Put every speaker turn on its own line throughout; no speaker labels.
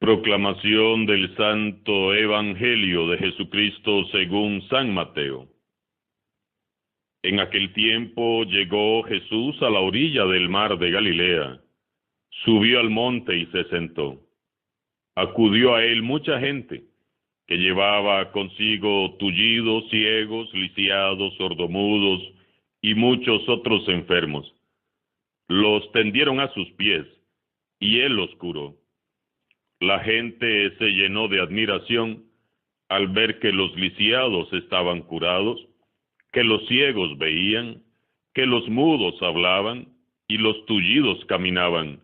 Proclamación del Santo Evangelio de Jesucristo según San Mateo. En aquel tiempo llegó Jesús a la orilla del mar de Galilea. Subió al monte y se sentó. Acudió a él mucha gente, que llevaba consigo tullidos, ciegos, lisiados, sordomudos y muchos otros enfermos. Los tendieron a sus pies, y él los curó. La gente se llenó de admiración al ver que los lisiados estaban curados, que los ciegos veían, que los mudos hablaban y los tullidos caminaban,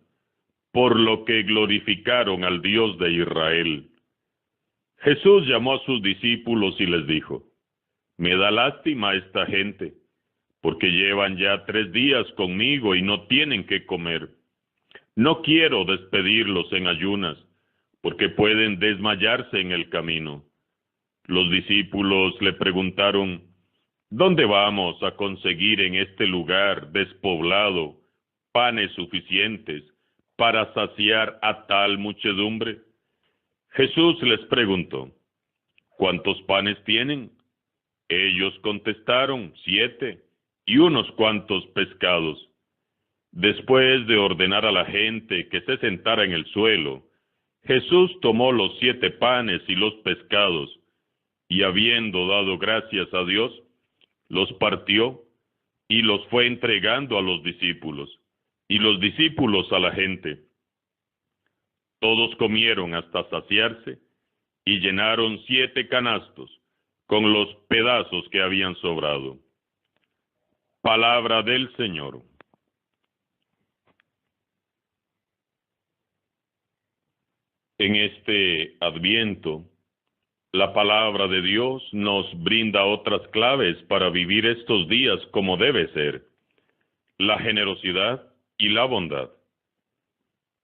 por lo que glorificaron al Dios de Israel. Jesús llamó a sus discípulos y les dijo: Me da lástima esta gente, porque llevan ya 3 días conmigo y no tienen qué comer. No quiero despedirlos en ayunas, porque pueden desmayarse en el camino. Los discípulos le preguntaron: ¿Dónde vamos a conseguir en este lugar despoblado panes suficientes para saciar a tal muchedumbre? Jesús les preguntó: ¿Cuántos panes tienen? Ellos contestaron: 7, y unos cuantos pescados. Después de ordenar a la gente que se sentara en el suelo, Jesús tomó los 7 panes y los pescados, y habiendo dado gracias a Dios, los partió y los fue entregando a los discípulos, y los discípulos a la gente. Todos comieron hasta saciarse, y llenaron 7 canastos con los pedazos que habían sobrado. Palabra del Señor. En este Adviento, la palabra de Dios nos brinda otras claves para vivir estos días como debe ser: la generosidad y la bondad.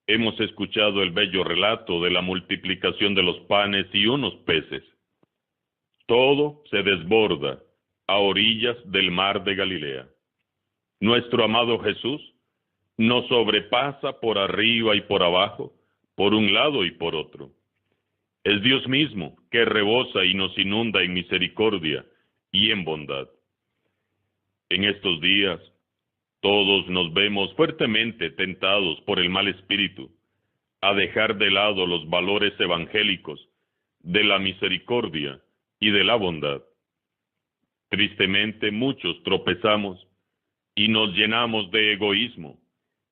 Hemos escuchado el bello relato de la multiplicación de los panes y unos peces. Todo se desborda a orillas del mar de Galilea. Nuestro amado Jesús nos sobrepasa por arriba y por abajo, por un lado y por otro. Es Dios mismo que rebosa y nos inunda en misericordia y en bondad. En estos días, todos nos vemos fuertemente tentados por el mal espíritu a dejar de lado los valores evangélicos de la misericordia y de la bondad. Tristemente, muchos tropezamos y nos llenamos de egoísmo,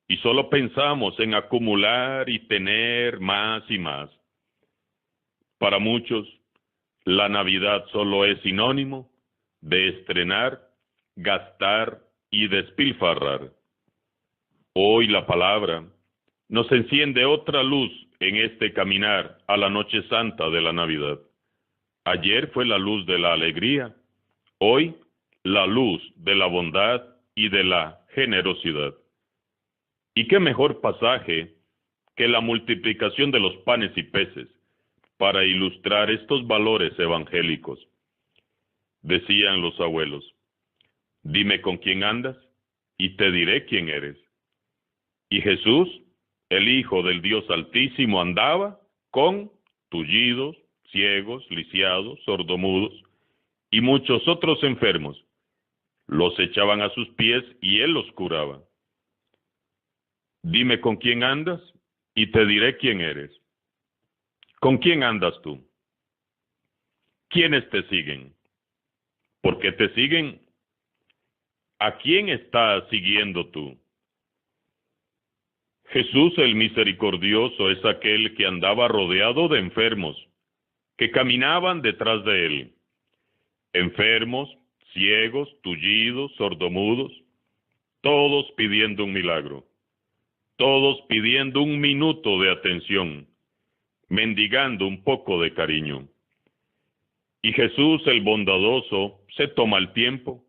y solo pensamos en acumular y tener más y más. Para muchos, la Navidad solo es sinónimo de estrenar, gastar y despilfarrar. Hoy la palabra nos enciende otra luz en este caminar a la noche santa de la Navidad. Ayer fue la luz de la alegría, hoy la luz de la bondad y de la generosidad. ¿Y qué mejor pasaje que la multiplicación de los panes y peces para ilustrar estos valores evangélicos? Decían los abuelos: Dime con quién andas y te diré quién eres. Y Jesús, el Hijo del Dios Altísimo, andaba con tullidos, ciegos, lisiados, sordomudos y muchos otros enfermos. Los echaban a sus pies y él los curaba. Dime con quién andas y te diré quién eres. ¿Con quién andas tú? ¿Quiénes te siguen? ¿Por qué te siguen? ¿A quién estás siguiendo tú? Jesús el misericordioso es aquel que andaba rodeado de enfermos, que caminaban detrás de él. Enfermos, ciegos, tullidos, sordomudos, todos pidiendo un milagro, todos pidiendo un minuto de atención, mendigando un poco de cariño. Y Jesús el bondadoso se toma el tiempo,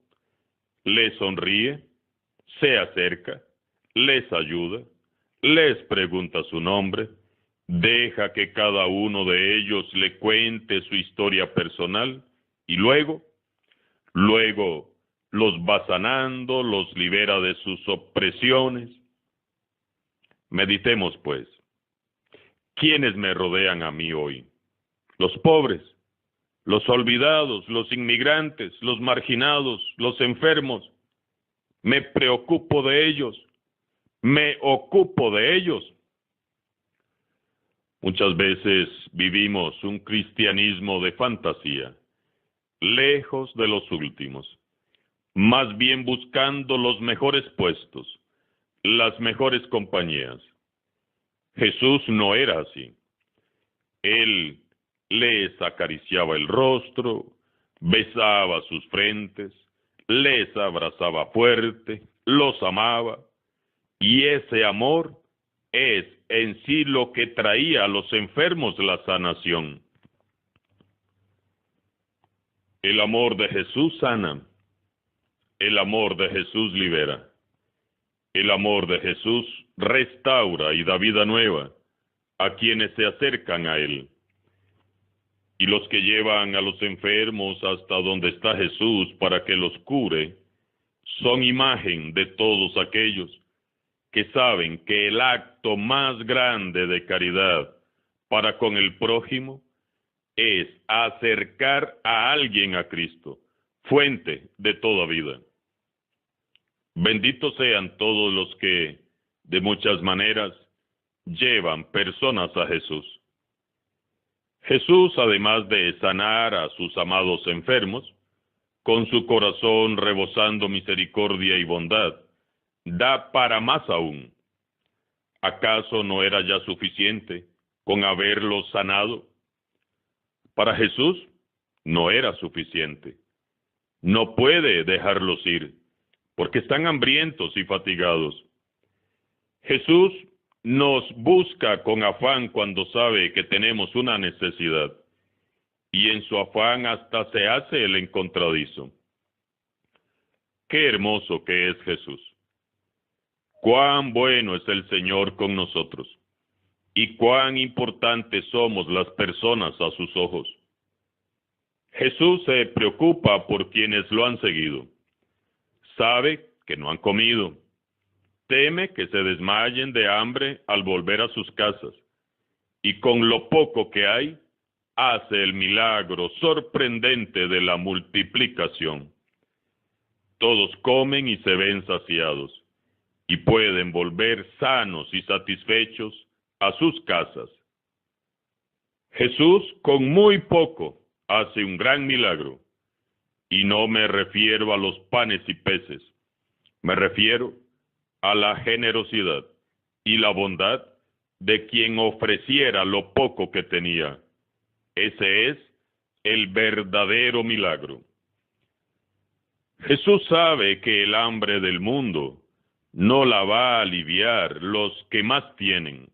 les sonríe, se acerca, les ayuda, les pregunta su nombre, deja que cada uno de ellos le cuente su historia personal y luego los va sanando, los libera de sus opresiones. Meditemos pues: ¿Quiénes me rodean a mí hoy? Los pobres, los olvidados, los inmigrantes, los marginados, los enfermos. Me preocupo de ellos, me ocupo de ellos. Muchas veces vivimos un cristianismo de fantasía, lejos de los últimos, más bien buscando los mejores puestos, las mejores compañías. Jesús no era así. Él les acariciaba el rostro, besaba sus frentes, les abrazaba fuerte, los amaba, y ese amor es en sí lo que traía a los enfermos la sanación. El amor de Jesús sana, el amor de Jesús libera, el amor de Jesús restaura y da vida nueva a quienes se acercan a Él. Y los que llevan a los enfermos hasta donde está Jesús para que los cure, son imagen de todos aquellos que saben que el acto más grande de caridad para con el prójimo es acercar a alguien a Cristo, fuente de toda vida. Benditos sean todos los que, de muchas maneras, llevan personas a Jesús. Jesús, además de sanar a sus amados enfermos, con su corazón rebosando misericordia y bondad, da para más aún. ¿Acaso no era ya suficiente con haberlos sanado? Para Jesús no era suficiente. No puede dejarlos ir, porque están hambrientos y fatigados. Jesús nos busca con afán cuando sabe que tenemos una necesidad, y en su afán hasta se hace el encontradizo. Qué hermoso que es Jesús. Cuán bueno es el Señor con nosotros, y cuán importantes somos las personas a sus ojos. Jesús se preocupa por quienes lo han seguido. Sabe que no han comido. Teme que se desmayen de hambre al volver a sus casas, y con lo poco que hay, hace el milagro sorprendente de la multiplicación. Todos comen y se ven saciados, y pueden volver sanos y satisfechos a sus casas. Jesús con muy poco hace un gran milagro, y no me refiero a los panes y peces, me refiero a la generosidad y la bondad de quien ofreciera lo poco que tenía. Ese es el verdadero milagro. Jesús sabe que el hambre del mundo no la va a aliviar los que más tienen.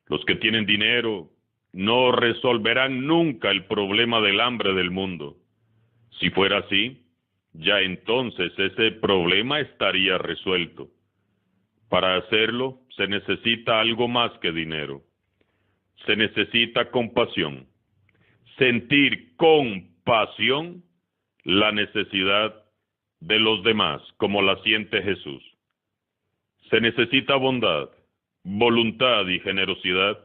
Los que tienen dinero no resolverán nunca el problema del hambre del mundo. Si fuera así, ya entonces ese problema estaría resuelto. Para hacerlo se necesita algo más que dinero. Se necesita compasión. Sentir con pasión la necesidad de los demás, como la siente Jesús. Se necesita bondad, voluntad y generosidad,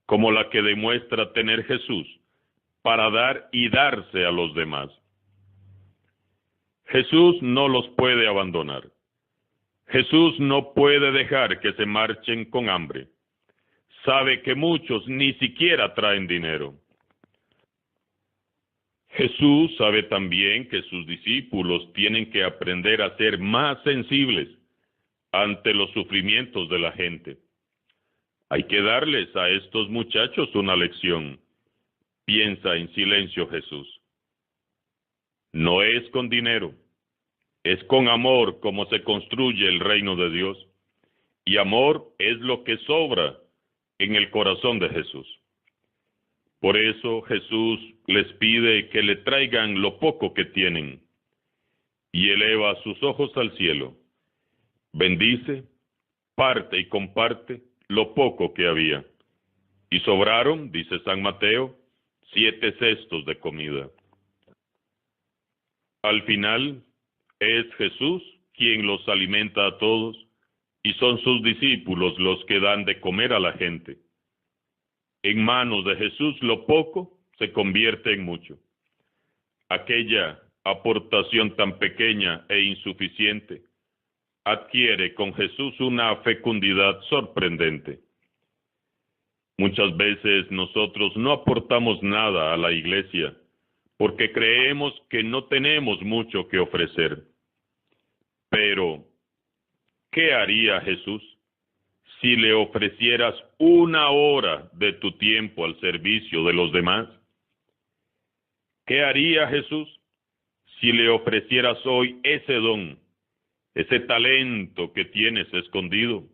como la que demuestra tener Jesús, para dar y darse a los demás. Jesús no los puede abandonar. Jesús no puede dejar que se marchen con hambre. Sabe que muchos ni siquiera traen dinero. Jesús sabe también que sus discípulos tienen que aprender a ser más sensibles ante los sufrimientos de la gente. Hay que darles a estos muchachos una lección. Piensa en silencio Jesús. No es con dinero, es con amor como se construye el reino de Dios. Y amor es lo que sobra en el corazón de Jesús. Por eso Jesús les pide que le traigan lo poco que tienen, y eleva sus ojos al cielo. Bendice, parte y comparte lo poco que había. Y sobraron, dice San Mateo, 7 cestos de comida. Al final, es Jesús quien los alimenta a todos, y son sus discípulos los que dan de comer a la gente. En manos de Jesús lo poco se convierte en mucho. Aquella aportación tan pequeña e insuficiente adquiere con Jesús una fecundidad sorprendente. Muchas veces nosotros no aportamos nada a la iglesia porque creemos que no tenemos mucho que ofrecer. Pero, ¿qué haría Jesús si le ofrecieras 1 hora de tu tiempo al servicio de los demás? ¿Qué haría Jesús si le ofrecieras hoy ese don, ese talento que tienes escondido?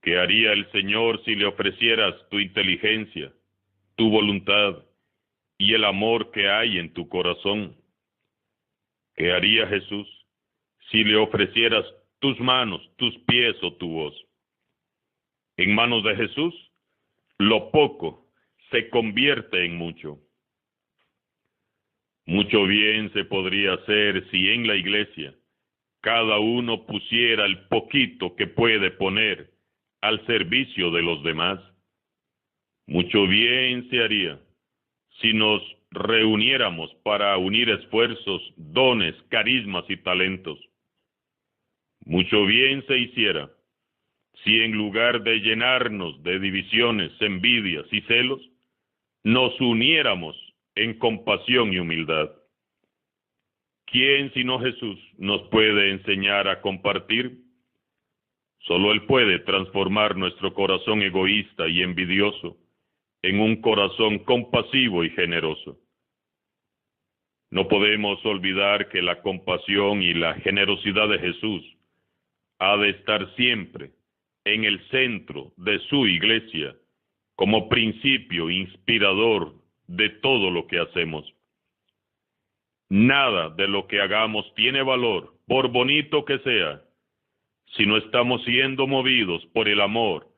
¿Qué haría el Señor si le ofrecieras tu inteligencia, tu voluntad y el amor que hay en tu corazón? ¿Qué haría Jesús si le ofrecieras tus manos, tus pies o tu voz? En manos de Jesús, lo poco se convierte en mucho. Mucho bien se podría hacer si en la iglesia cada uno pusiera el poquito que puede poner al servicio de los demás. Mucho bien se haría si nos reuniéramos para unir esfuerzos, dones, carismas y talentos. Mucho bien se hiciera si en lugar de llenarnos de divisiones, envidias y celos, nos uniéramos en compasión y humildad. ¿Quién sino Jesús nos puede enseñar a compartir? Solo Él puede transformar nuestro corazón egoísta y envidioso en un corazón compasivo y generoso. No podemos olvidar que la compasión y la generosidad de Jesús ha de estar siempre en el centro de su iglesia como principio inspirador de todo lo que hacemos. Nada de lo que hagamos tiene valor, por bonito que sea, si no estamos siendo movidos por el amor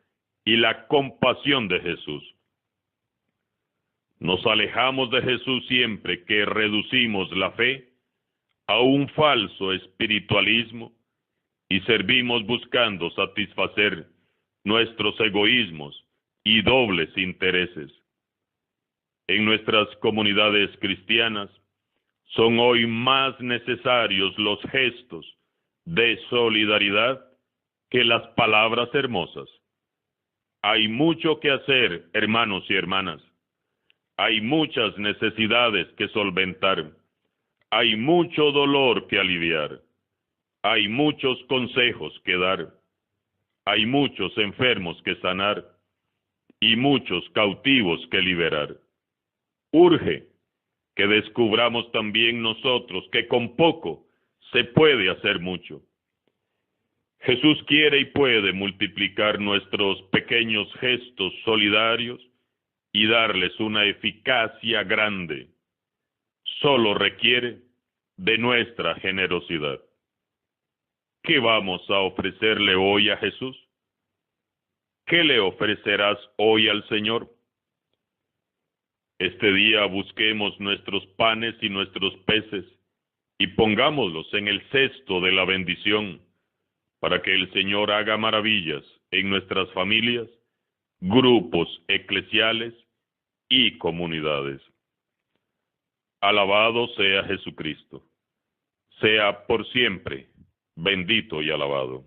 y la compasión de Jesús. Nos alejamos de Jesús siempre que reducimos la fe a un falso espiritualismo y servimos buscando satisfacer nuestros egoísmos y dobles intereses. En nuestras comunidades cristianas son hoy más necesarios los gestos de solidaridad que las palabras hermosas. Hay mucho que hacer, hermanos y hermanas. Hay muchas necesidades que solventar. Hay mucho dolor que aliviar. Hay muchos consejos que dar. Hay muchos enfermos que sanar y muchos cautivos que liberar. Urge que descubramos también nosotros que con poco se puede hacer mucho. Jesús quiere y puede multiplicar nuestros pequeños gestos solidarios y darles una eficacia grande. Solo requiere de nuestra generosidad. ¿Qué vamos a ofrecerle hoy a Jesús? ¿Qué le ofrecerás hoy al Señor? Este día busquemos nuestros panes y nuestros peces y pongámoslos en el cesto de la bendición para que el Señor haga maravillas en nuestras familias, grupos eclesiales y comunidades. Alabado sea Jesucristo. Sea por siempre bendito y alabado.